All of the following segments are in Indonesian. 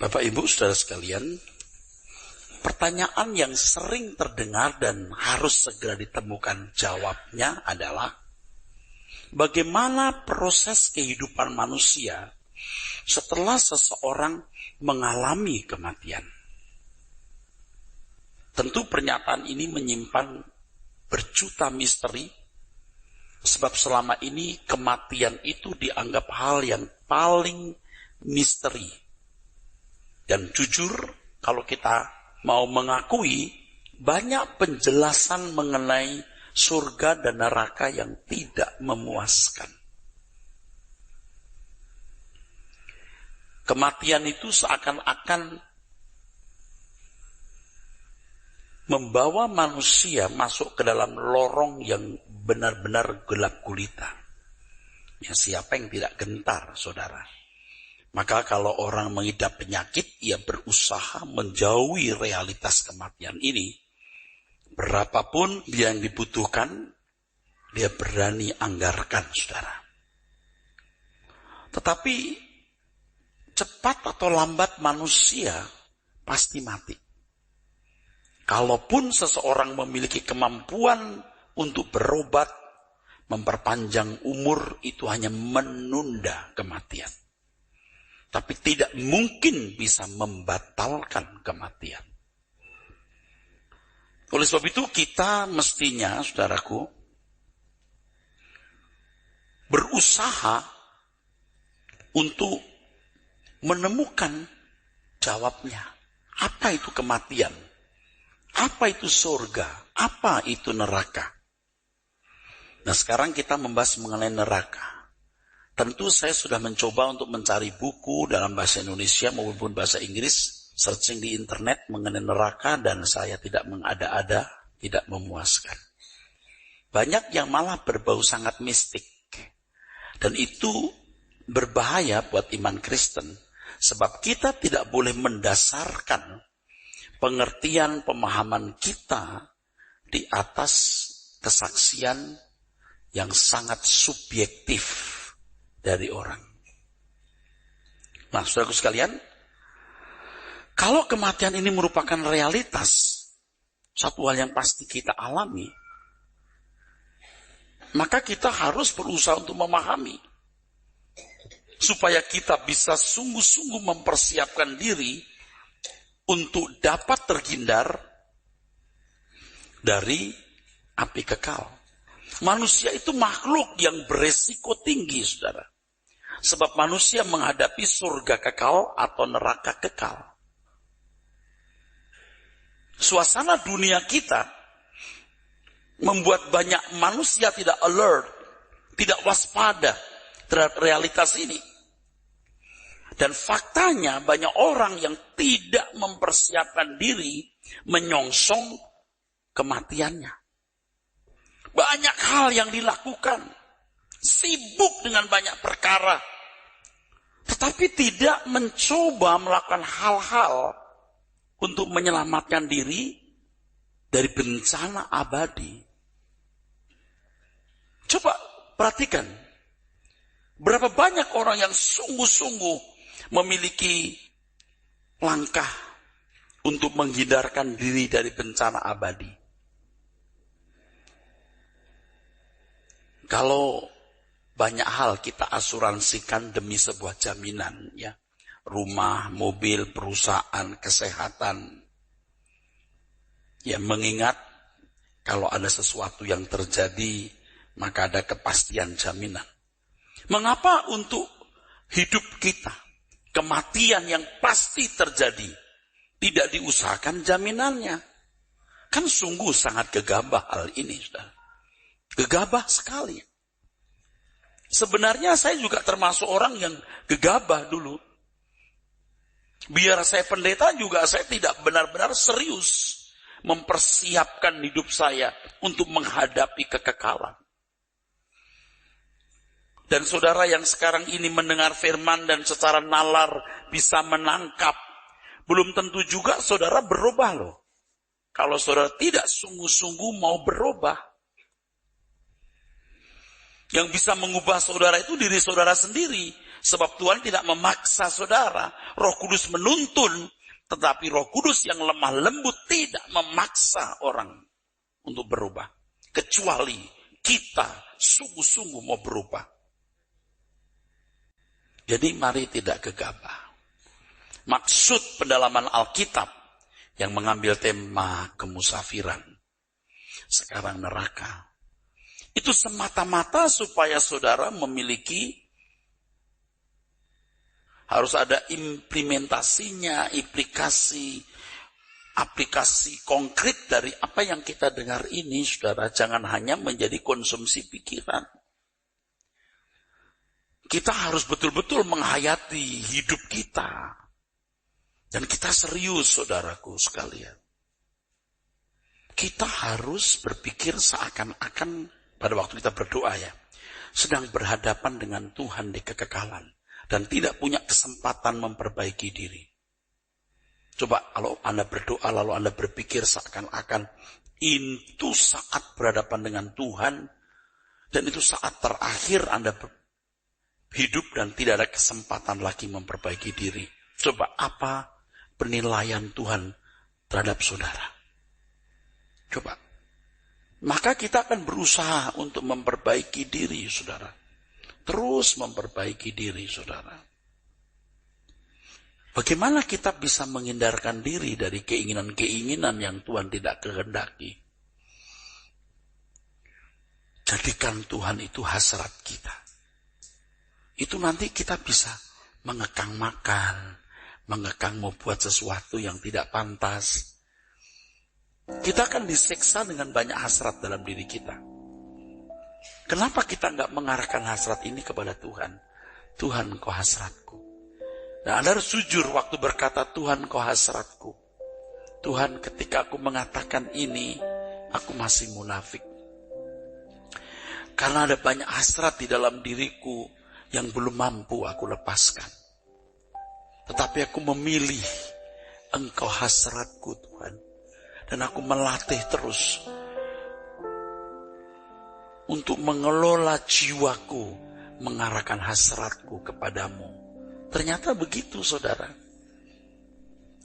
Bapak Ibu saudara sekalian, pertanyaan yang sering terdengar dan harus segera ditemukan jawabnya adalah bagaimana proses kehidupan manusia setelah seseorang mengalami kematian. Tentu pernyataan ini menyimpan berjuta misteri, sebab selama ini kematian itu dianggap hal yang paling misteri. Dan jujur, kalau kita mau mengakui, banyak penjelasan mengenai surga dan neraka yang tidak memuaskan. Kematian itu seakan-akan membawa manusia masuk ke dalam lorong yang benar-benar gelap gulita. Ya, siapa yang tidak gentar, saudara? Maka kalau orang mengidap penyakit, ia berusaha menjauhi realitas kematian ini. Berapapun dia yang dibutuhkan, dia berani anggarkan, saudara. Tetapi cepat atau lambat manusia pasti mati. Kalaupun seseorang memiliki kemampuan untuk berobat, memperpanjang umur, itu hanya menunda kematian. Tapi tidak mungkin bisa membatalkan kematian. Oleh sebab itu kita mestinya, saudaraku, berusaha untuk menemukan jawabnya. Apa itu kematian? Apa itu surga? Apa itu neraka? Nah, sekarang kita membahas mengenai neraka. Tentu saya sudah mencoba untuk mencari buku dalam bahasa Indonesia maupun bahasa Inggris, searching di internet mengenai neraka, dan saya tidak mengada-ada, tidak memuaskan. Banyak yang malah berbau sangat mistik. Dan itu berbahaya buat iman Kristen, sebab kita tidak boleh mendasarkan pengertian pemahaman kita di atas kesaksian yang sangat subjektif dari orang. Nah, saudaraku sekalian, kalau kematian ini merupakan realitas, satu hal yang pasti kita alami, maka kita harus berusaha untuk memahami, supaya kita bisa sungguh-sungguh mempersiapkan diri untuk dapat terhindar dari api kekal. Manusia itu makhluk yang beresiko tinggi, saudara. Sebab manusia menghadapi surga kekal atau neraka kekal. Suasana dunia kita membuat banyak manusia tidak alert, tidak waspada terhadap realitas ini. Dan faktanya banyak orang yang tidak mempersiapkan diri menyongsong kematiannya. Banyak hal yang dilakukan, sibuk dengan banyak perkara, tetapi tidak mencoba melakukan hal-hal untuk menyelamatkan diri dari bencana abadi. Coba perhatikan, berapa banyak orang yang sungguh-sungguh memiliki langkah untuk menghindarkan diri dari bencana abadi. Kalau banyak hal kita asuransikan demi sebuah jaminan, ya, rumah, mobil, perusahaan, kesehatan, ya, mengingat kalau ada sesuatu yang terjadi, maka ada kepastian jaminan. Mengapa untuk hidup kita, kematian yang pasti terjadi, tidak diusahakan jaminannya? Kan sungguh sangat gegabah hal ini, saudara. Gegabah sekali. Sebenarnya saya juga termasuk orang yang gegabah dulu. Biar saya pendeta juga saya tidak benar-benar serius mempersiapkan hidup saya untuk menghadapi kekekalan. Dan saudara yang sekarang ini mendengar firman dan secara nalar bisa menangkap, belum tentu juga saudara berubah loh. Kalau saudara tidak sungguh-sungguh mau berubah. Yang bisa mengubah saudara itu diri saudara sendiri. Sebab Tuhan tidak memaksa saudara. Roh Kudus menuntun, tetapi Roh Kudus yang lemah lembut tidak memaksa orang untuk berubah. Kecuali kita sungguh-sungguh mau berubah. Jadi mari tidak gegabah. Maksud pendalaman Alkitab yang mengambil tema kemusafiran, sekarang neraka, itu semata-mata supaya saudara memiliki, harus ada implementasinya, aplikasi konkret dari apa yang kita dengar ini, saudara. Jangan hanya menjadi konsumsi pikiran. Kita harus betul-betul menghayati hidup kita. Dan kita serius, saudaraku sekalian. Kita harus berpikir seakan-akan pada waktu kita berdoa ya, sedang berhadapan dengan Tuhan di kekekalan. Dan tidak punya kesempatan memperbaiki diri. Coba kalau Anda berdoa lalu Anda berpikir seakan-akan itu saat berhadapan dengan Tuhan. Dan itu saat terakhir Anda hidup dan tidak ada kesempatan lagi memperbaiki diri. Coba apa penilaian Tuhan terhadap saudara? Coba. Maka kita akan berusaha untuk memperbaiki diri, saudara. Terus memperbaiki diri, saudara. Bagaimana kita bisa menghindarkan diri dari keinginan-keinginan yang Tuhan tidak kehendaki? Jadikan Tuhan itu hasrat kita. Itu nanti kita bisa mengekang makan, mengekang membuat sesuatu yang tidak pantas. Kita akan disiksa dengan banyak hasrat dalam diri kita. Kenapa kita nggak mengarahkan hasrat ini kepada Tuhan? Tuhan, Kau hasratku. Nah, Anda harus jujur waktu berkata, Tuhan, Kau hasratku. Tuhan, ketika aku mengatakan ini, aku masih munafik. Karena ada banyak hasrat di dalam diriku yang belum mampu aku lepaskan. Tetapi aku memilih Engkau hasratku, Tuhan. Dan aku melatih terus untuk mengelola jiwaku, mengarahkan hasratku kepadamu. Ternyata begitu, saudara.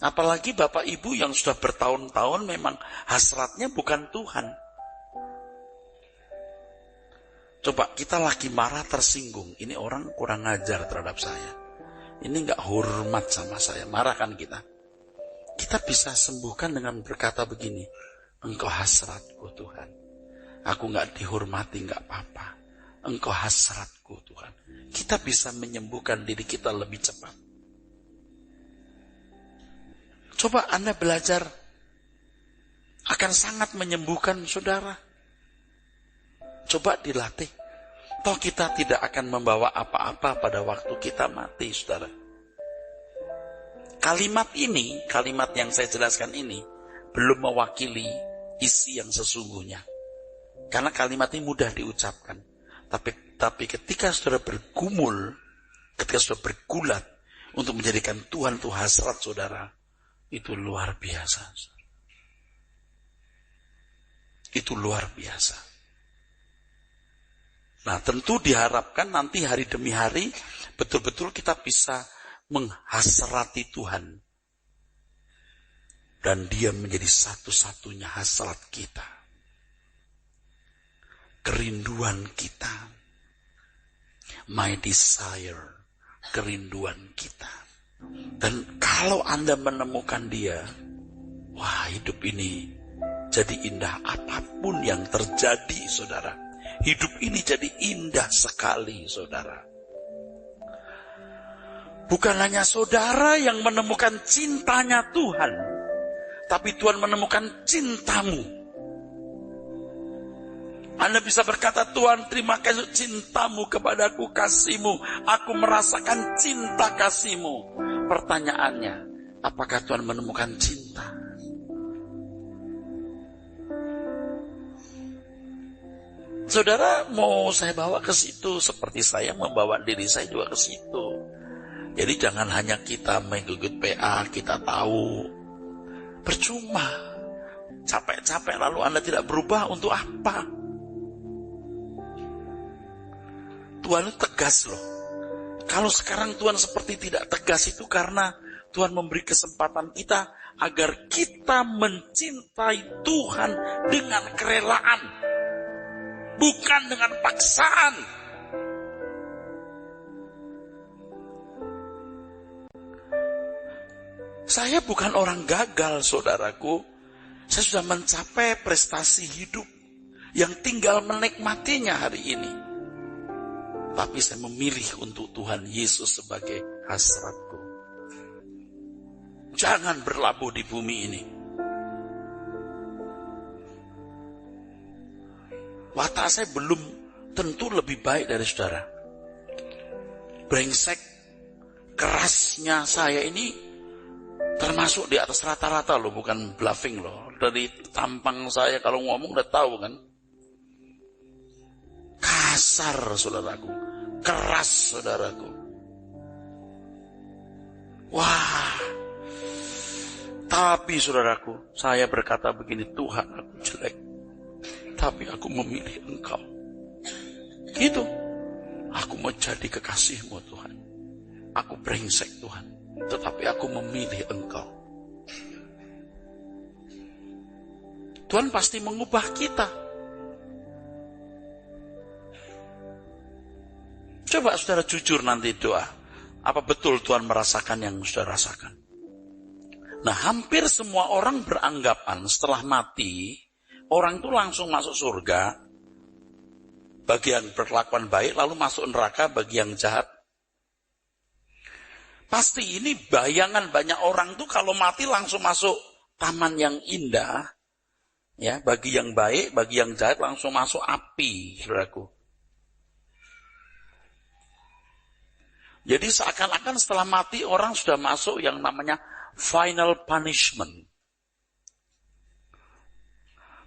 Apalagi Bapak Ibu yang sudah bertahun-tahun memang hasratnya bukan Tuhan. Coba kita lagi marah, tersinggung. Ini orang kurang ajar terhadap saya. Ini gak hormat sama saya. Marah kan kita. Kita bisa sembuhkan dengan berkata begini. Engkau hasratku, Tuhan. Aku gak dihormati, gak apa-apa. Engkau hasratku, Tuhan. Kita bisa menyembuhkan diri kita lebih cepat. Coba Anda belajar. Akan sangat menyembuhkan saudara. Coba dilatih. Toh kita tidak akan membawa apa-apa pada waktu kita mati, saudara. Kalimat ini, kalimat yang saya jelaskan ini, belum mewakili isi yang sesungguhnya. Karena kalimat ini mudah diucapkan. Tapi ketika saudara bergumul, ketika saudara bergulat, untuk menjadikan Tuhan itu hasrat saudara, itu luar biasa. Itu luar biasa. Nah, tentu diharapkan nanti hari demi hari betul-betul kita bisa menghasrati Tuhan. Dan Dia menjadi satu-satunya hasrat kita. Kerinduan kita. My desire. Kerinduan kita. Dan kalau Anda menemukan Dia, wah, hidup ini jadi indah. Apapun yang terjadi, saudara, hidup ini jadi indah sekali, saudara. Bukan hanya saudara yang menemukan cintanya Tuhan, tapi Tuhan menemukan cintamu. Anda bisa berkata, Tuhan, terima kasih cintamu kepadaku, kasihmu. Aku merasakan cinta kasihmu. Pertanyaannya, apakah Tuhan menemukan cinta? Saudara, mau saya bawa ke situ seperti saya membawa diri saya juga ke situ. Jadi jangan hanya kita menggugut PA, kita tahu. Percuma. Capek-capek lalu Anda tidak berubah untuk apa? Tuhan itu tegas loh. Kalau sekarang Tuhan seperti tidak tegas itu karena Tuhan memberi kesempatan kita agar kita mencintai Tuhan dengan kerelaan, bukan dengan paksaan. Saya bukan orang gagal, saudaraku. Saya sudah mencapai prestasi hidup yang tinggal menikmatinya hari ini. Tapi saya memilih untuk Tuhan Yesus sebagai hasratku. Jangan berlabuh di bumi ini. Watak saya belum tentu lebih baik dari saudara. Brengsek, kerasnya saya ini termasuk di atas rata-rata loh, bukan bluffing loh. Dari tampang saya kalau ngomong udah tahu kan. Kasar saudaraku, keras saudaraku. Wah, tapi saudaraku, saya berkata begini, Tuhan aku jelek, tapi aku memilih Engkau. Gitu, aku mau jadi kekasih-Mu Tuhan. Aku brengsek Tuhan, tetapi aku memilih Engkau. Tuhan pasti mengubah kita. Coba saudara jujur nanti doa. Apa betul Tuhan merasakan yang saudara rasakan? Nah, hampir semua orang beranggapan setelah mati, orang itu langsung masuk surga, bagi yang berkelakuan baik, lalu masuk neraka bagi yang jahat. Pasti ini bayangan banyak orang tuh kalau mati langsung masuk taman yang indah, ya, bagi yang baik, bagi yang jahat langsung masuk api, saudaraku. Jadi seakan-akan setelah mati orang sudah masuk yang namanya final punishment.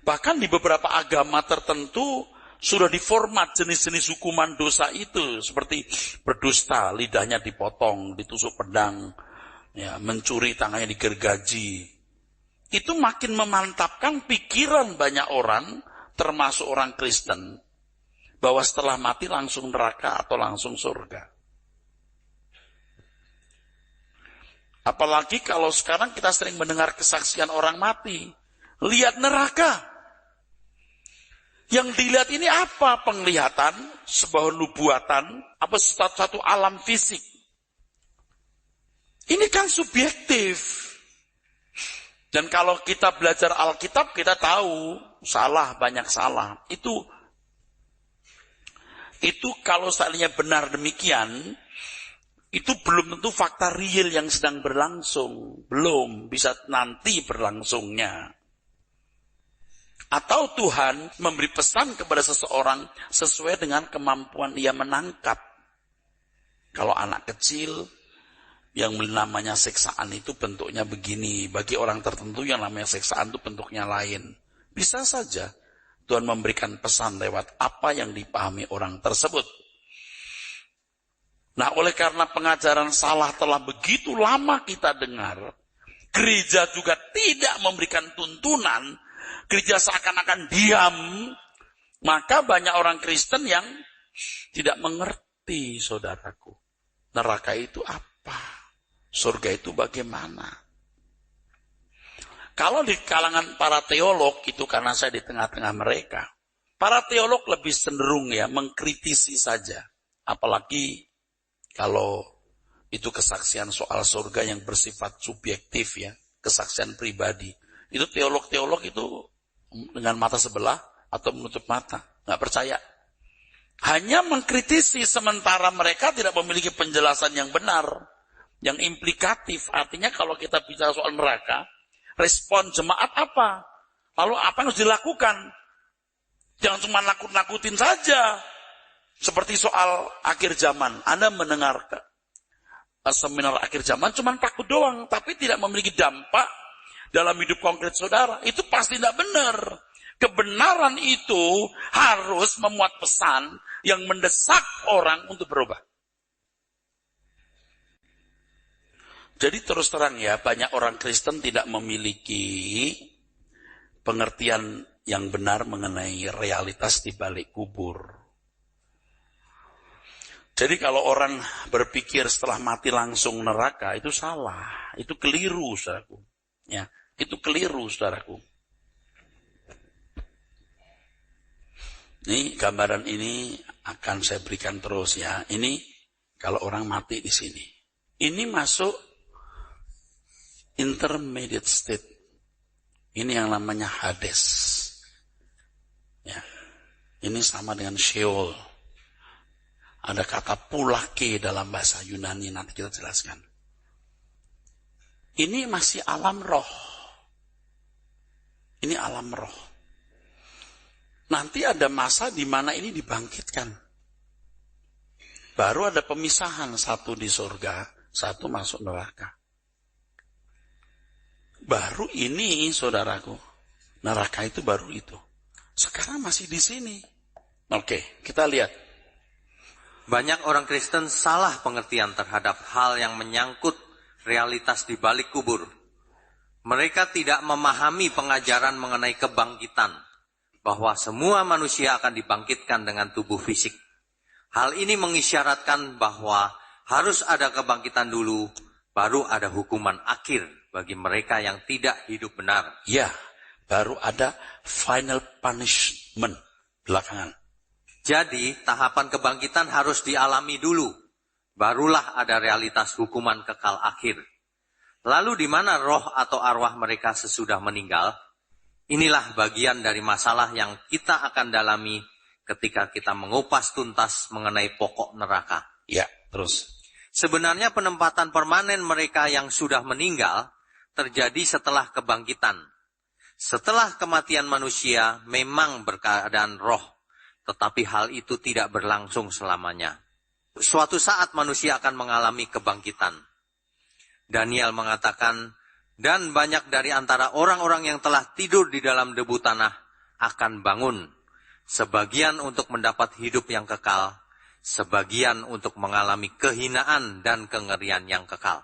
Bahkan di beberapa agama tertentu sudah diformat jenis-jenis hukuman dosa itu, seperti berdusta, lidahnya dipotong, ditusuk pedang, ya, mencuri tangannya digergaji. Itu makin memantapkan pikiran banyak orang, termasuk orang Kristen, bahwa setelah mati langsung neraka atau langsung surga. Apalagi kalau sekarang kita sering mendengar kesaksian orang mati. Lihat neraka. Yang dilihat ini apa? Penglihatan, sebuah nubuatan, apa satu alam fisik. Ini kan subjektif. Dan kalau kita belajar Alkitab, kita tahu salah, banyak salah. Itu kalau seandainya benar demikian, itu belum tentu fakta real yang sedang berlangsung. Belum bisa nanti berlangsungnya. Atau Tuhan memberi pesan kepada seseorang sesuai dengan kemampuan dia menangkap. Kalau anak kecil, yang namanya siksaan itu bentuknya begini. Bagi orang tertentu yang namanya siksaan itu bentuknya lain. Bisa saja Tuhan memberikan pesan lewat apa yang dipahami orang tersebut. Nah, oleh karena pengajaran salah telah begitu lama kita dengar, gereja juga tidak memberikan tuntunan, gereja seakan-akan diam, maka banyak orang Kristen yang tidak mengerti, saudaraku. Neraka itu apa? Surga itu bagaimana? Kalau di kalangan para teolog, itu karena saya di tengah-tengah mereka, para teolog lebih cenderung ya mengkritisi saja. Apalagi kalau itu kesaksian soal surga yang bersifat subjektif ya, kesaksian pribadi. Itu teolog-teolog itu dengan mata sebelah atau menutup mata, nggak percaya. Hanya mengkritisi sementara mereka tidak memiliki penjelasan yang benar, yang implikatif. Artinya kalau kita bicara soal neraka, respon jemaat apa? Lalu apa yang harus dilakukan? Jangan cuma nakut-nakutin saja. Seperti soal akhir zaman. Anda mendengar seminar akhir zaman cuma takut doang, tapi tidak memiliki dampak dalam hidup konkret saudara. Itu pasti tidak benar. Kebenaran itu harus memuat pesan yang mendesak orang untuk berubah. Jadi terus terang ya, banyak orang Kristen tidak memiliki pengertian yang benar mengenai realitas di balik kubur. Jadi kalau orang berpikir setelah mati langsung neraka, itu salah. Itu keliru, saudaraku. Ya, itu keliru, saudaraku. Ini gambaran ini akan saya berikan terus ya. Ini kalau orang mati di sini. Ini masuk intermediate state. Ini yang namanya Hades. Ya. Ini sama dengan Sheol. Ada kata pulake dalam bahasa Yunani, nanti kita jelaskan. Ini masih alam roh. Ini alam roh. Nanti ada masa di mana ini dibangkitkan. Baru ada pemisahan, satu di surga, satu masuk neraka. Baru ini, saudaraku. Neraka itu baru itu. Sekarang masih di sini. Oke, kita lihat. Banyak orang Kristen salah pengertian terhadap hal yang menyangkut realitas di balik kubur. Mereka tidak memahami pengajaran mengenai kebangkitan, bahwa semua manusia akan dibangkitkan dengan tubuh fisik. Hal ini mengisyaratkan bahwa harus ada kebangkitan dulu, baru ada hukuman akhir bagi mereka yang tidak hidup benar. Ya, baru ada final punishment belakangan. Jadi, tahapan kebangkitan harus dialami dulu. Barulah ada realitas hukuman kekal akhir. Lalu di mana roh atau arwah mereka sesudah meninggal? Inilah bagian dari masalah yang kita akan dalami ketika kita mengupas tuntas mengenai pokok neraka. Ya, terus. Sebenarnya penempatan permanen mereka yang sudah meninggal terjadi setelah kebangkitan. Setelah kematian manusia memang berkeadaan roh. Tetapi hal itu tidak berlangsung selamanya. Suatu saat manusia akan mengalami kebangkitan. Daniel mengatakan, dan banyak dari antara orang-orang yang telah tidur di dalam debu tanah akan bangun. Sebagian untuk mendapat hidup yang kekal, sebagian untuk mengalami kehinaan dan kengerian yang kekal.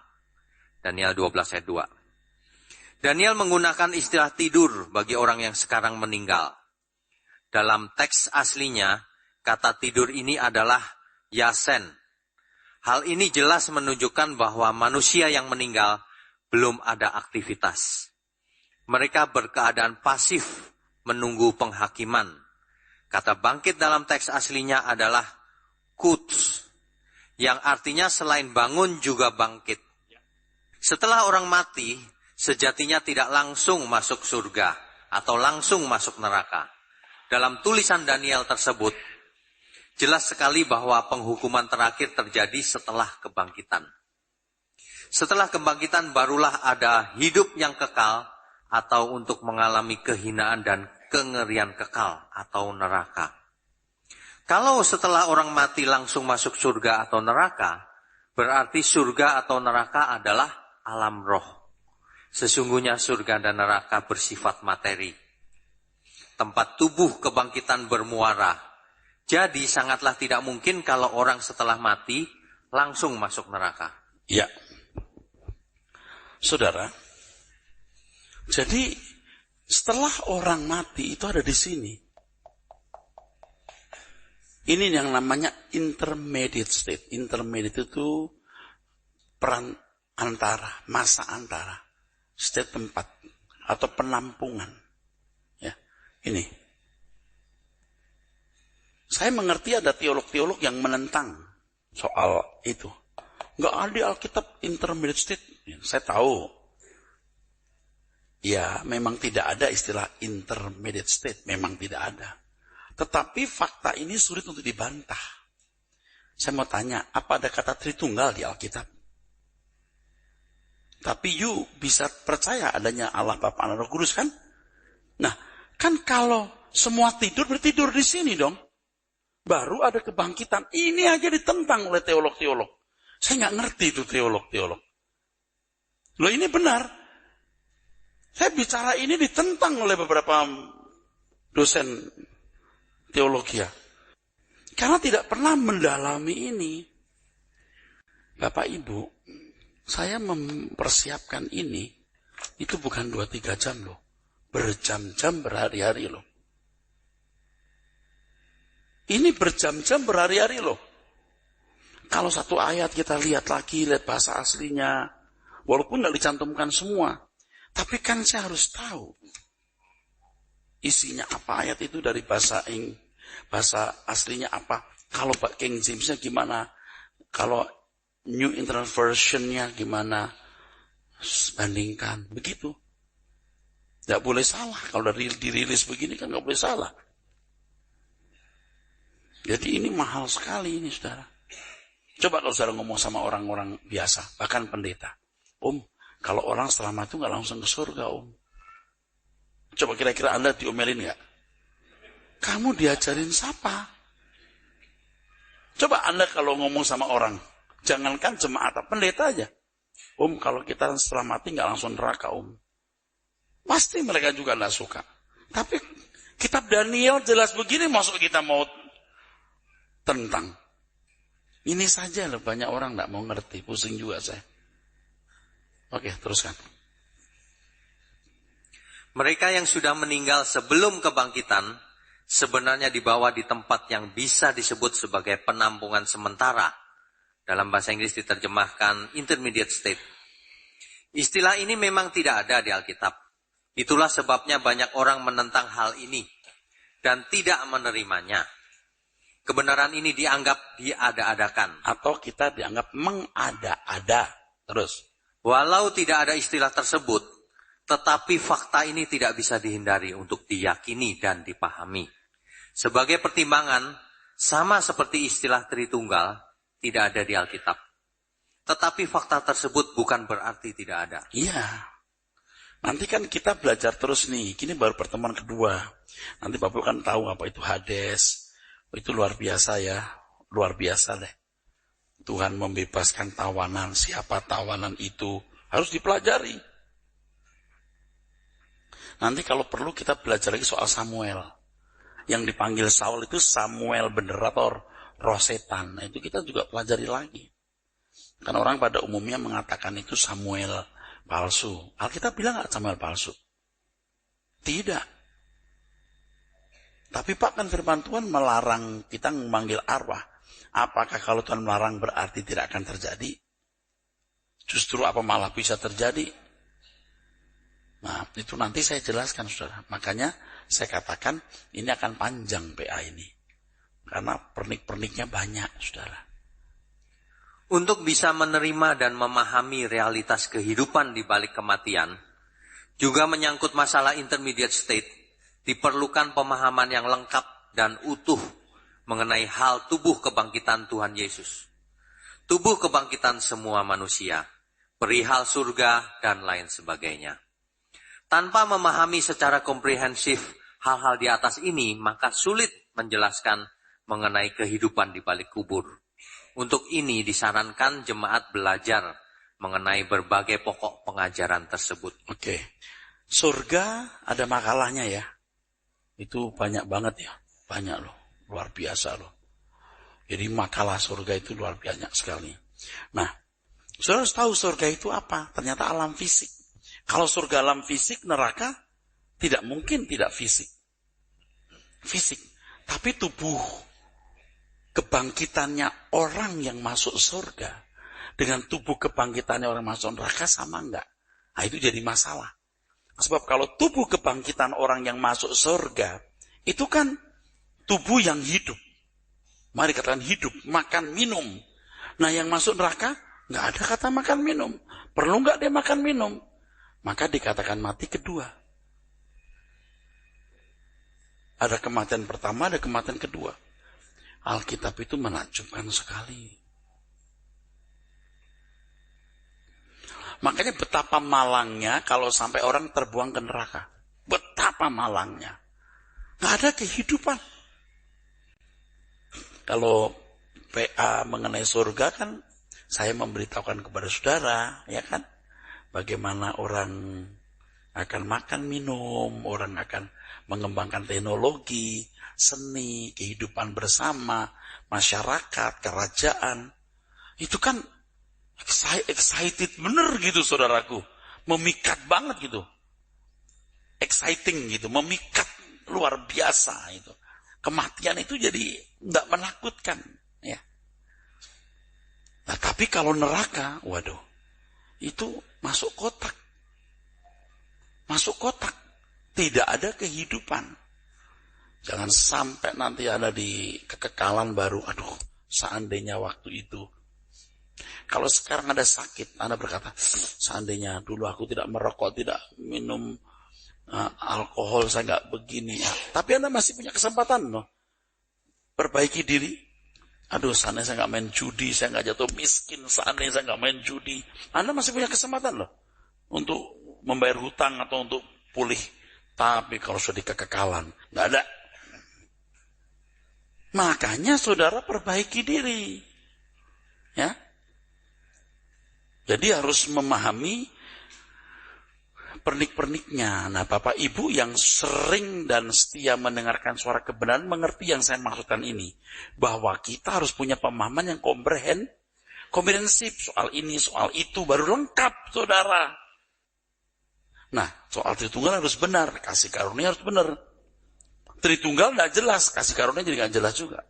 Daniel 12 ayat 2. Daniel menggunakan istilah tidur bagi orang yang sekarang meninggal. Dalam teks aslinya, kata tidur ini adalah yasen. Hal ini jelas menunjukkan bahwa manusia yang meninggal belum ada aktivitas. Mereka berkeadaan pasif menunggu penghakiman. Kata bangkit dalam teks aslinya adalah kuts, yang artinya selain bangun juga bangkit. Setelah orang mati, sejatinya tidak langsung masuk surga atau langsung masuk neraka. Dalam tulisan Daniel tersebut, jelas sekali bahwa penghukuman terakhir terjadi setelah kebangkitan. Setelah kebangkitan barulah ada hidup yang kekal atau untuk mengalami kehinaan dan kengerian kekal atau neraka. Kalau setelah orang mati langsung masuk surga atau neraka, berarti surga atau neraka adalah alam roh. Sesungguhnya surga dan neraka bersifat materi. Tempat tubuh kebangkitan bermuara. Jadi sangatlah tidak mungkin kalau orang setelah mati langsung masuk neraka. Ya. Saudara, jadi setelah orang mati itu ada di sini. Ini yang namanya intermediate state. Intermediate itu peran antara, masa antara. State tempat atau penampungan. Ini. Saya mengerti ada teolog-teolog yang menentang soal itu. Nggak ada di Alkitab intermediate state. Saya tahu. Ya, memang tidak ada istilah intermediate state. Memang tidak ada. Tetapi fakta ini sulit untuk dibantah. Saya mau tanya, apa ada kata Tritunggal di Alkitab? Tapi you bisa percaya adanya Allah Bapa Anak Roh Kudus kan? Nah, kan kalau semua tidur, bertidur di sini dong. Baru ada kebangkitan. Ini aja ditentang oleh teolog-teolog. Saya nggak ngerti itu teolog-teolog. Loh ini benar. Saya bicara ini ditentang oleh beberapa dosen teologi. Karena tidak pernah mendalami ini. Bapak Ibu, saya mempersiapkan ini, itu bukan 2-3 jam loh. Berjam-jam, berhari-hari loh. Ini berjam-jam, berhari-hari loh. Kalau satu ayat kita lihat lagi, lihat bahasa aslinya, walaupun nggak dicantumkan semua, tapi kan saya harus tahu isinya apa ayat itu dari bahasa aslinya apa. Kalau King James-nya gimana, kalau New International Version-nya gimana, bandingkan, begitu. Nggak boleh salah, kalau dari dirilis begini kan nggak boleh salah. Jadi ini mahal sekali ini, saudara. Coba kalau saudara ngomong sama orang-orang biasa, bahkan pendeta. Kalau orang selamat itu nggak langsung ke surga, Coba kira-kira Anda diomelin nggak? Kamu diajarin siapa? Coba Anda kalau ngomong sama orang, jangankan jemaat, pendeta aja. Kalau kita setelah mati nggak langsung neraka, Pasti mereka juga nggak suka. Tapi kitab Daniel jelas begini, masuk kita mau tentang. Ini saja loh, banyak orang nggak mau ngerti, pusing juga saya. Oke, teruskan. Mereka yang sudah meninggal sebelum kebangkitan sebenarnya dibawa di tempat yang bisa disebut sebagai penampungan sementara. Dalam bahasa Inggris diterjemahkan intermediate state. Istilah ini memang tidak ada di Alkitab. Itulah sebabnya banyak orang menentang hal ini dan tidak menerimanya. Kebenaran ini dianggap diada-adakan. Atau kita dianggap mengada-ada. Terus. Walau tidak ada istilah tersebut, tetapi fakta ini tidak bisa dihindari untuk diyakini dan dipahami. Sebagai pertimbangan, sama seperti istilah Tritunggal, tidak ada di Alkitab. Tetapi fakta tersebut bukan berarti tidak ada. Iya. Nanti kan kita belajar terus nih. Ini baru pertemuan kedua. Nanti Bapak kan tahu apa itu Hades. Itu luar biasa ya. Luar biasa deh. Tuhan membebaskan tawanan. Siapa tawanan itu? Harus dipelajari. Nanti kalau perlu kita belajar lagi soal Samuel. Yang dipanggil Saul itu Samuel bener atau roh setan. Nah, itu kita juga pelajari lagi. Karena orang pada umumnya mengatakan itu Samuel palsu. Alkitab bilang nggak Samuel palsu? Tidak. Tapi Pak, kan firman Tuhan melarang kita memanggil arwah. Apakah kalau Tuhan melarang berarti tidak akan terjadi? Justru apa malah bisa terjadi? Nah, itu nanti saya jelaskan, saudara. Makanya saya katakan ini akan panjang PA ini. Karena pernik-perniknya banyak, saudara. Untuk bisa menerima dan memahami realitas kehidupan di balik kematian, juga menyangkut masalah intermediate state, diperlukan pemahaman yang lengkap dan utuh mengenai hal tubuh kebangkitan Tuhan Yesus. Tubuh kebangkitan semua manusia, perihal surga, dan lain sebagainya. Tanpa memahami secara komprehensif hal-hal di atas ini, maka sulit menjelaskan mengenai kehidupan di balik kubur. Untuk ini disarankan jemaat belajar mengenai berbagai pokok pengajaran tersebut. Oke. Surga ada makalahnya ya. Itu banyak banget ya. Banyak loh. Luar biasa loh. Jadi makalah surga itu luar biasa sekali. Nah, saudara harus tahu surga itu apa? Ternyata alam fisik. Kalau surga alam fisik, neraka tidak mungkin tidak fisik. Fisik. Tapi tubuh kebangkitannya orang yang masuk surga dengan tubuh kebangkitannya orang masuk neraka sama enggak? Nah, itu jadi masalah. Sebab kalau tubuh kebangkitan orang yang masuk surga, itu kan tubuh yang hidup. Mari katakan hidup, makan, minum. Nah, yang masuk neraka, nggak ada kata makan, minum. Perlu nggak dia makan, minum? Maka dikatakan mati kedua. Ada kematian pertama, ada kematian kedua. Alkitab itu menakjubkan sekali. Makanya betapa malangnya kalau sampai orang terbuang ke neraka. Betapa malangnya. Nggak ada kehidupan. Kalau PA mengenai surga kan, saya memberitahukan kepada saudara, ya kan? Bagaimana orang akan makan, minum, orang akan mengembangkan teknologi, seni, kehidupan bersama, masyarakat, kerajaan. Itu kan excited bener gitu saudaraku. Memikat banget gitu. Exciting gitu, memikat luar biasa itu. Kematian itu jadi tidak menakutkan. Ya. Nah, tapi kalau neraka, waduh, itu masuk kotak. Masuk kotak. Tidak ada kehidupan. Jangan sampai nanti ada di kekekalan baru. Aduh, seandainya waktu itu. Kalau sekarang ada sakit, Anda berkata, seandainya dulu aku tidak merokok, tidak minum alkohol, saya nggak begini. Ya. Tapi Anda masih punya kesempatan loh. Perbaiki diri. Aduh, seandainya saya nggak main judi, saya nggak jatuh miskin, seandainya saya nggak main judi. Anda masih punya kesempatan loh. Untuk membayar hutang atau untuk pulih. Tapi kalau sudah di kekekalan, nggak ada. Makanya saudara perbaiki diri. Ya. Jadi harus memahami pernik-perniknya. Nah, Bapak Ibu yang sering dan setia mendengarkan suara kebenaran mengerti yang saya maksudkan ini. Bahwa kita harus punya pemahaman yang komprehensif soal ini, soal itu, baru lengkap, saudara. Nah, soal Tritunggal harus benar, kasih karunia harus benar. Tritunggal tidak jelas, kasih karunia jadi nggak jelas juga.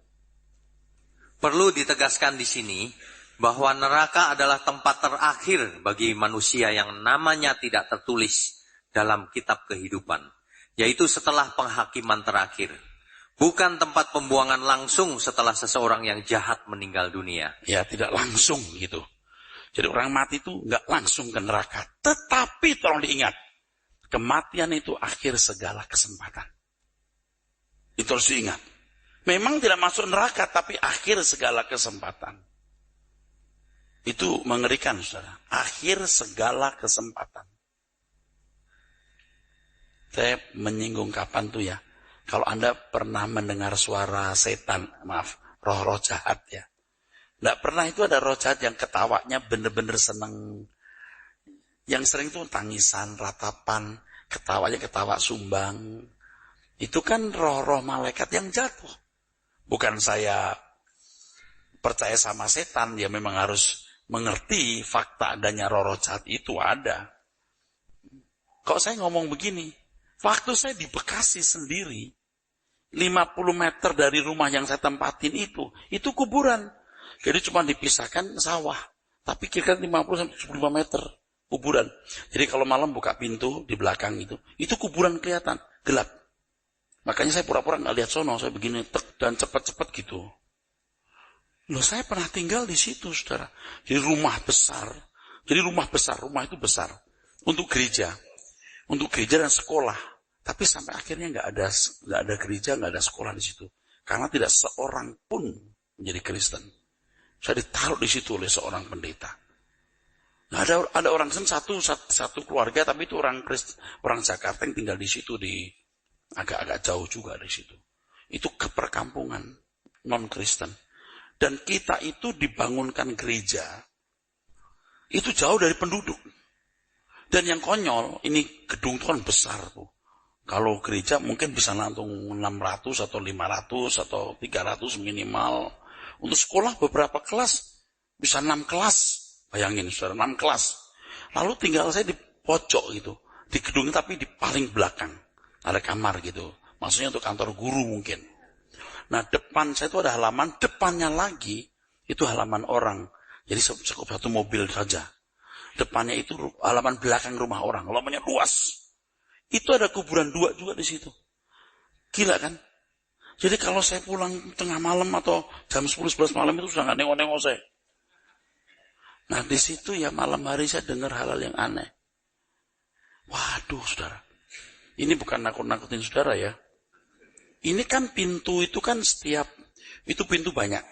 Perlu ditegaskan di sini bahwa neraka adalah tempat terakhir bagi manusia yang namanya tidak tertulis dalam kitab kehidupan, yaitu setelah penghakiman terakhir. Bukan tempat pembuangan langsung setelah seseorang yang jahat meninggal dunia. Ya, tidak langsung gitu. Jadi orang mati itu nggak langsung ke neraka. Tetapi tolong diingat, kematian itu akhir segala kesempatan. Itu harus diingat. Memang tidak masuk neraka, tapi akhir segala kesempatan. Itu mengerikan, saudara. Akhir segala kesempatan. Saya menyinggung kapan tuh ya. Kalau Anda pernah mendengar suara setan, maaf, roh-roh jahat ya. Tidak pernah itu ada roh jahat yang ketawanya bener-bener seneng. Yang sering tuh tangisan, ratapan, ketawanya ketawa sumbang. Itu kan roh-roh malaikat yang jatuh. Bukan saya percaya sama setan, ya memang harus mengerti fakta adanya roh-roh jahat itu ada. Kok saya ngomong begini? Waktu saya di Bekasi sendiri, 50 meter dari rumah yang saya tempatin itu kuburan. Jadi cuma dipisahkan sawah. Tapi kira-kira 50-75 meter kuburan. Jadi kalau malam buka pintu di belakang itu kuburan kelihatan, gelap. Makanya saya pura-pura nggak lihat sono, saya begini tek dan cepat-cepat gitu. Loh, saya pernah tinggal di situ, saudara. Jadi rumah besar. Jadi rumah itu besar. Untuk gereja dan sekolah. Tapi sampai akhirnya nggak ada gereja, nggak ada sekolah di situ. Karena tidak seorang pun menjadi Kristen. Saya ditaruh di situ oleh seorang pendeta. Nah, ada orang Kristen satu keluarga, tapi itu orang Jakarta yang tinggal di situ di agak-agak jauh juga dari situ. Itu keperkampungan non-Kristen. Dan kita itu dibangunkan gereja, itu jauh dari penduduk. Dan yang konyol, ini gedung itu kan besar tuh. Kalau gereja mungkin bisa nampung 600 atau 500 atau 300 minimal. Untuk sekolah beberapa kelas, bisa 6 kelas. Bayangin, saudara, 6 kelas. Lalu tinggal saya di pojok gitu. Di gedung tapi di paling belakang. Ada kamar gitu. Maksudnya untuk kantor guru mungkin. Nah, depan saya itu ada halaman, depannya lagi itu halaman orang. Jadi cukup satu mobil saja. Depannya itu halaman belakang rumah orang. Halamannya luas. Itu ada kuburan 2 juga di situ. Gila kan? Jadi kalau saya pulang tengah malam atau jam 10-11 malam itu sudah nggak nengok-nengok saya. Nah, di situ ya malam hari saya dengar hal-hal yang aneh. Waduh, saudara. Ini bukan nakut-nakutin saudara ya. Ini kan pintu itu kan itu pintu banyak.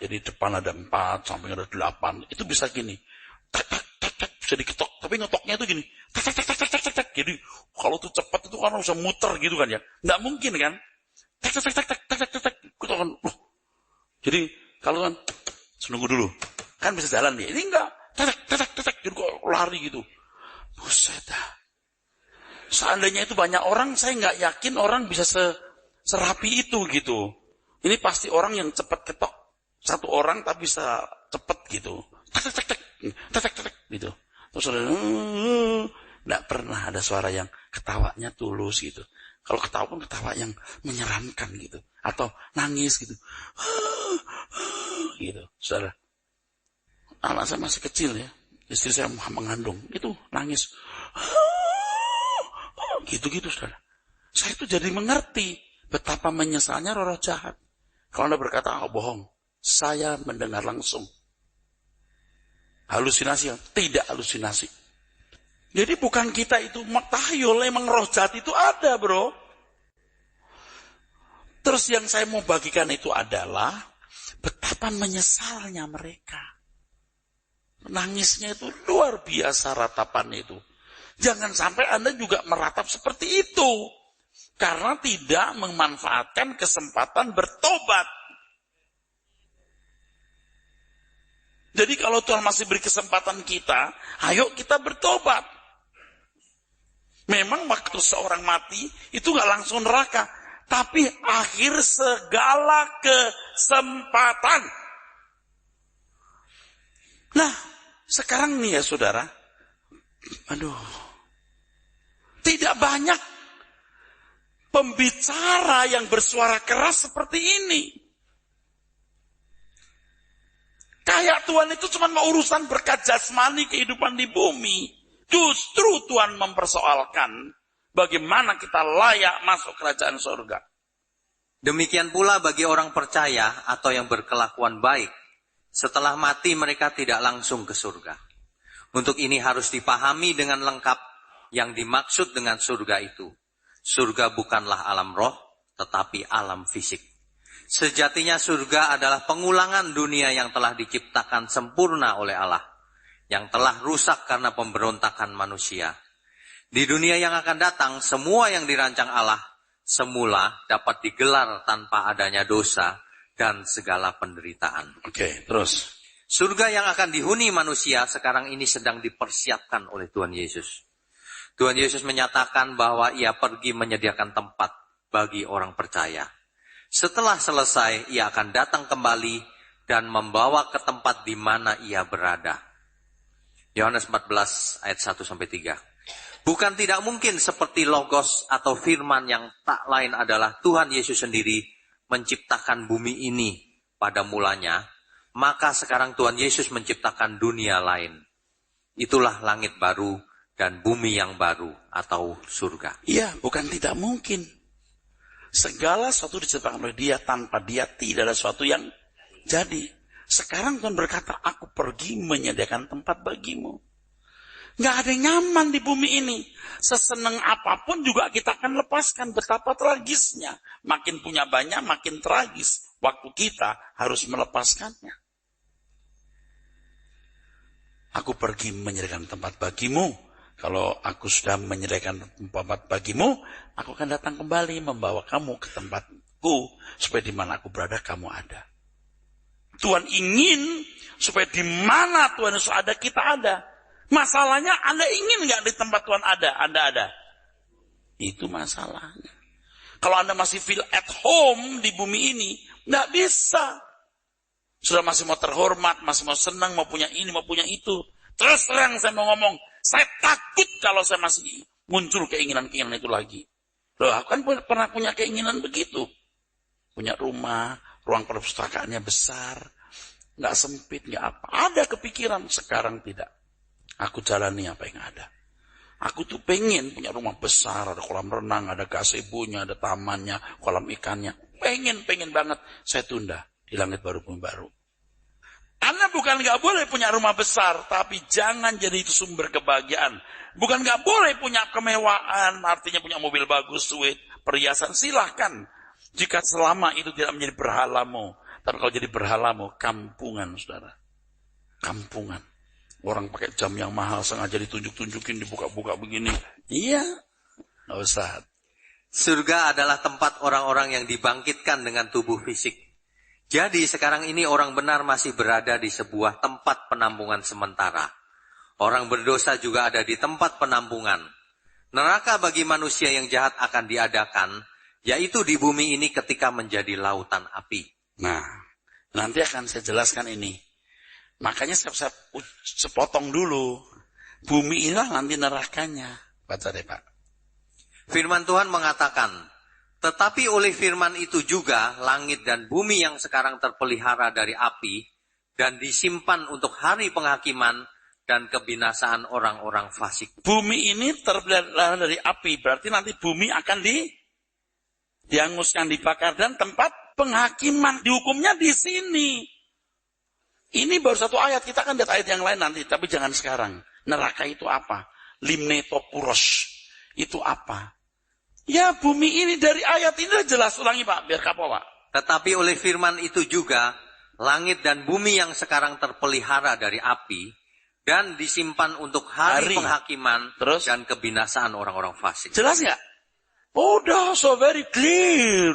Jadi depan ada 4, samping ada 8. Itu bisa gini. Tak, bisa diketok. Tapi ngetoknya itu gini. Tak. Jadi kalau itu cepat itu kan bisa muter gitu kan ya. Nggak mungkin kan. Tak. Ketokan. Jadi kalau kan, senunggu dulu. Kan bisa jalan dia. Ini enggak. Tak. Jadi kok lari gitu. Buset dah. Seandainya itu banyak orang, saya nggak yakin orang bisa serapi itu gitu. Ini pasti orang yang cepat ketok. Satu orang tapi bisa cepat gitu. Tak gitu. Terus ada, nggak pernah ada suara yang ketawanya tulus gitu. Kalau ketawa pun ketawa yang menyeramkan gitu. Atau nangis gitu. gitu, saudara. Anak saya masih kecil ya, istri saya mengandung, itu nangis. Gitu-gitu, saudara. Saya itu jadi mengerti betapa menyesalnya roh jahat. Kalau Anda berkata, oh bohong, saya mendengar langsung. Halusinasi, tidak halusinasi. Jadi bukan kita itu tahyul, emang roh jahat itu ada, bro. Terus yang saya mau bagikan itu adalah betapa menyesalnya mereka. Nangisnya itu luar biasa ratapan itu. Jangan sampai Anda juga meratap seperti itu. Karena tidak memanfaatkan kesempatan bertobat. Jadi kalau Tuhan masih beri kesempatan kita, ayo kita bertobat. Memang waktu seorang mati, itu gak langsung neraka. Tapi akhir segala kesempatan. Nah, sekarang nih ya saudara. Tidak banyak pembicara yang bersuara keras seperti ini. Kayak Tuhan itu cuma mau urusan berkat jasmani kehidupan di bumi. Justru Tuhan mempersoalkan bagaimana kita layak masuk kerajaan surga. Demikian pula bagi orang percaya atau yang berkelakuan baik. Setelah mati mereka tidak langsung ke surga. Untuk ini harus dipahami dengan lengkap yang dimaksud dengan surga itu. Surga bukanlah alam roh, tetapi alam fisik. Sejatinya surga adalah pengulangan dunia yang telah diciptakan sempurna oleh Allah. Yang telah rusak karena pemberontakan manusia. Di dunia yang akan datang, semua yang dirancang Allah semula dapat digelar tanpa adanya dosa dan segala penderitaan. Oke, terus. Surga yang akan dihuni manusia sekarang ini sedang dipersiapkan oleh Tuhan Yesus. Tuhan Yesus menyatakan bahwa ia pergi menyediakan tempat bagi orang percaya. Setelah selesai, ia akan datang kembali dan membawa ke tempat di mana ia berada. Yohanes 14 ayat 1-3. Bukan tidak mungkin seperti logos atau firman yang tak lain adalah Tuhan Yesus sendiri menciptakan bumi ini pada mulanya, maka sekarang Tuhan Yesus menciptakan dunia lain. Itulah langit baru dan bumi yang baru atau surga. Iya, bukan tidak mungkin. Segala sesuatu diciptakan oleh Dia, tanpa Dia tidak ada sesuatu yang jadi. Sekarang Tuhan berkata, aku pergi menyediakan tempat bagimu. Nggak ada yang nyaman di bumi ini. Sesenang apapun juga kita akan lepaskan. Betapa tragisnya. Makin punya banyak, makin tragis. Waktu kita harus melepaskannya. Aku pergi menyediakan tempat bagimu. Kalau aku sudah menyediakan tempat bagimu, aku akan datang kembali membawa kamu ke tempatku. Supaya di mana aku berada, kamu ada. Tuhan ingin supaya di mana Tuhan Yesus ada, kita ada. Masalahnya Anda ingin nggak di tempat Tuhan ada? Anda ada. Itu masalahnya. Kalau Anda masih feel at home di bumi ini, nggak bisa. Sudah masih mau terhormat, masih mau senang, mau punya ini, mau punya itu. Terus terang saya mau ngomong, saya takut kalau saya masih muncul keinginan-keinginan itu lagi. Loh, aku kan pernah punya keinginan begitu. Punya rumah, ruang perpustakaannya besar, nggak sempit, nggak apa. Ada kepikiran, sekarang tidak. Aku jalani apa yang ada. Aku tuh pengen punya rumah besar, ada kolam renang, ada gazebo-nya, ada tamannya, kolam ikannya. Pengen banget. Saya tunda di langit baru bumi baru. Anda bukan nggak boleh punya rumah besar, tapi jangan jadi itu sumber kebahagiaan. Bukan nggak boleh punya kemewahan, artinya punya mobil bagus, sweet, perhiasan, silahkan. Jika selama itu tidak menjadi berhalamu. Tapi kalau jadi berhalamu, kampungan, saudara. Kampungan. Orang pakai jam yang mahal, sengaja ditunjuk-tunjukin, dibuka-buka begini. Iya, nggak usah. Surga adalah tempat orang-orang yang dibangkitkan dengan tubuh fisik. Jadi sekarang ini orang benar masih berada di sebuah tempat penampungan sementara. Orang berdosa juga ada di tempat penampungan. Neraka bagi manusia yang jahat akan diadakan, yaitu di bumi ini ketika menjadi lautan api. Nah, nanti akan saya jelaskan ini. Makanya saya sepotong dulu. Bumi inilah nanti nerakanya. Baca deh Pak. Firman Tuhan mengatakan, tetapi oleh firman itu juga langit dan bumi yang sekarang terpelihara dari api dan disimpan untuk hari penghakiman dan kebinasaan orang-orang fasik. Bumi ini terbelah dari api, berarti nanti bumi akan dihanguskan, dibakar, dan tempat penghakiman, dihukumnya di sini. Ini baru satu ayat, kita akan lihat ayat yang lain nanti, tapi jangan sekarang. Neraka itu apa? Limnetopuros itu apa? Ya, bumi ini dari ayat ini jelas. Ulangi Pak, biar kapal Pak. Tetapi oleh firman itu juga, langit dan bumi yang sekarang terpelihara dari api, dan disimpan untuk hari penghakiman dan kebinasaan orang-orang fasik. Jelas nggak? Udah, so very clear.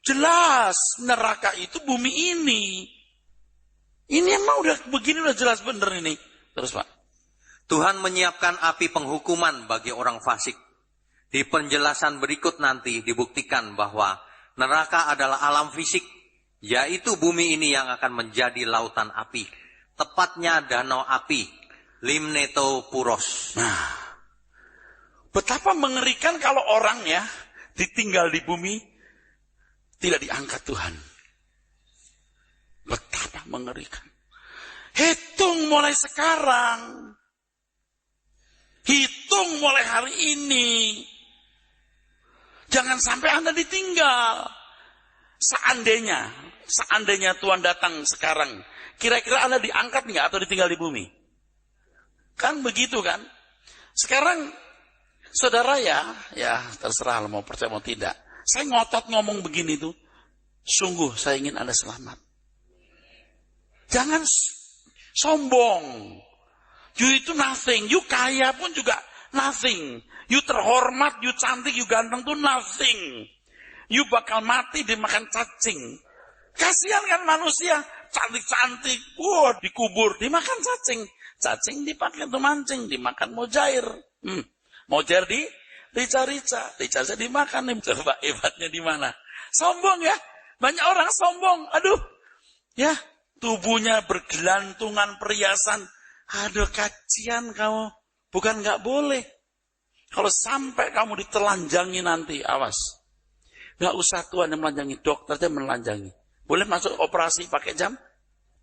Jelas, neraka itu bumi ini. Ini emang udah begini, udah jelas bener ini. Terus Pak. Tuhan menyiapkan api penghukuman bagi orang fasik. Di penjelasan berikut nanti dibuktikan bahwa neraka adalah alam fisik, yaitu bumi ini yang akan menjadi lautan api. Tepatnya danau api, Limnetopuros. Nah, betapa mengerikan kalau orang ya ditinggal di bumi tidak diangkat Tuhan. Betapa mengerikan. Hitung mulai sekarang. Hitung mulai hari ini. Jangan sampai Anda ditinggal. Seandainya Tuhan datang sekarang, kira-kira Anda diangkat nggak atau ditinggal di bumi? Kan begitu kan? Sekarang saudara ya terserah mau percaya mau tidak. Saya ngotot ngomong begini tuh, sungguh saya ingin Anda selamat. Jangan sombong. You itu nothing. You kaya pun juga nothing. You terhormat, you cantik, you ganteng tuh nothing. You bakal mati dimakan cacing. Kasihan kan manusia, cantik-cantik, dikubur, dimakan cacing. Cacing dipakai untuk mancing, dimakan mojair. Mojair rica-rica dimakan nih. Coba hebatnya di mana? Sombong ya. Banyak orang sombong. Aduh. Ya, tubuhnya bergelantungan perhiasan. Aduh, kasihan kamu. Bukan nggak boleh. Kalau sampai kamu ditelanjangi nanti, awas. Nggak usah Tuhan yang melanjangi, dokter aja melanjangi. Boleh masuk operasi pakai jam?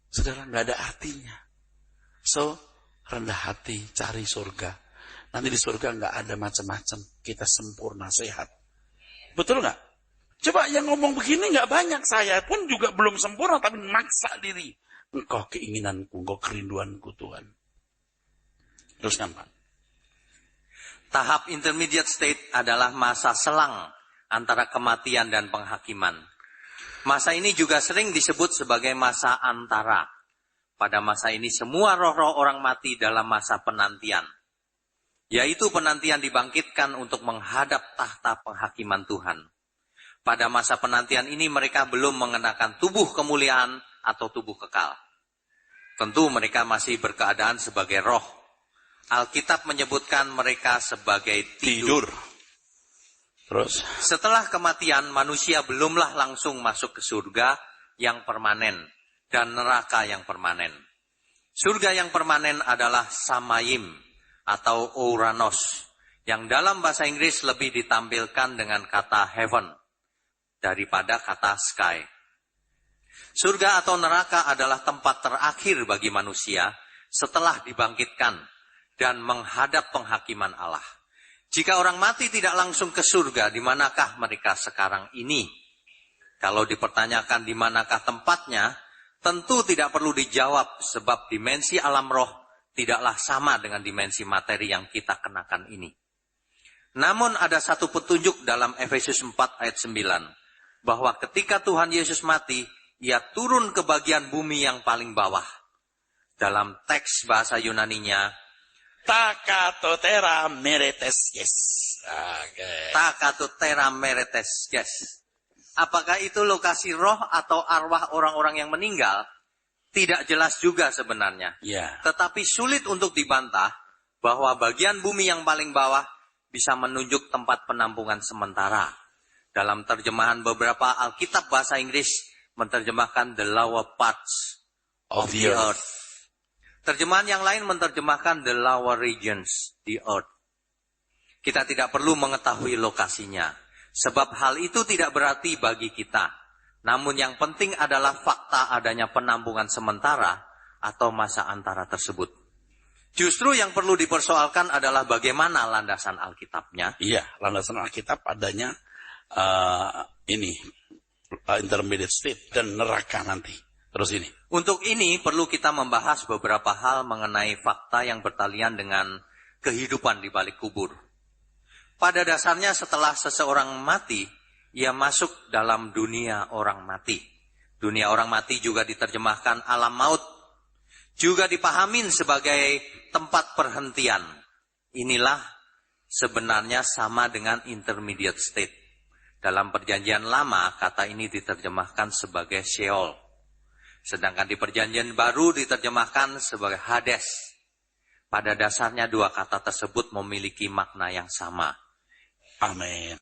Saudara, nggak ada artinya. So, rendah hati, cari surga. Nanti di surga nggak ada macam-macam. Kita sempurna, sehat. Betul nggak? Coba yang ngomong begini nggak banyak. Saya pun juga belum sempurna, tapi maksa diri. Engkau keinginanku, engkau kerinduanku Tuhan. Teruskan Pak. Tahap intermediate state adalah masa selang antara kematian dan penghakiman. Masa ini juga sering disebut sebagai masa antara. Pada masa ini semua roh-roh orang mati dalam masa penantian. Yaitu penantian dibangkitkan untuk menghadap tahta penghakiman Tuhan. Pada masa penantian ini mereka belum mengenakan tubuh kemuliaan atau tubuh kekal. Tentu mereka masih berkeadaan sebagai roh. Alkitab menyebutkan mereka sebagai tidur. Terus? Setelah kematian, manusia belumlah langsung masuk ke surga yang permanen dan neraka yang permanen. Surga yang permanen adalah Samayim atau Ouranos, yang dalam bahasa Inggris lebih ditampilkan dengan kata heaven daripada kata sky. Surga atau neraka adalah tempat terakhir bagi manusia setelah dibangkitkan dan menghadap penghakiman Allah. Jika orang mati tidak langsung ke surga, di manakah mereka sekarang ini? Kalau dipertanyakan di manakah tempatnya, tentu tidak perlu dijawab sebab dimensi alam roh tidaklah sama dengan dimensi materi yang kita kenakan ini. Namun ada satu petunjuk dalam Efesus 4 ayat 9, bahwa ketika Tuhan Yesus mati, Ia turun ke bagian bumi yang paling bawah. Dalam teks bahasa Yunaninya, Takatotera meretes yes. Takatotera meretes yes. Apakah itu lokasi roh atau arwah orang-orang yang meninggal? Tidak jelas juga sebenarnya. Yeah. Tetapi sulit untuk dibantah bahwa bagian bumi yang paling bawah bisa menunjuk tempat penampungan sementara. Dalam terjemahan beberapa Alkitab bahasa Inggris menerjemahkan the lower parts of the earth. Terjemahan yang lain menerjemahkan the lower regions, the earth. Kita tidak perlu mengetahui lokasinya, sebab hal itu tidak berarti bagi kita. Namun yang penting adalah fakta adanya penampungan sementara atau masa antara tersebut. Justru yang perlu dipersoalkan adalah bagaimana landasan Alkitabnya. Iya, landasan Alkitab adanya intermediate state dan neraka nanti. Terus ini. Untuk ini perlu kita membahas beberapa hal mengenai fakta yang bertalian dengan kehidupan di balik kubur. Pada dasarnya setelah seseorang mati, ia masuk dalam dunia orang mati. Dunia orang mati juga diterjemahkan alam maut. Juga dipahamin sebagai tempat perhentian. Inilah sebenarnya sama dengan intermediate state. Dalam perjanjian lama, kata ini diterjemahkan sebagai Sheol. Sedangkan di perjanjian baru diterjemahkan sebagai Hades. Pada dasarnya dua kata tersebut memiliki makna yang sama. Amin.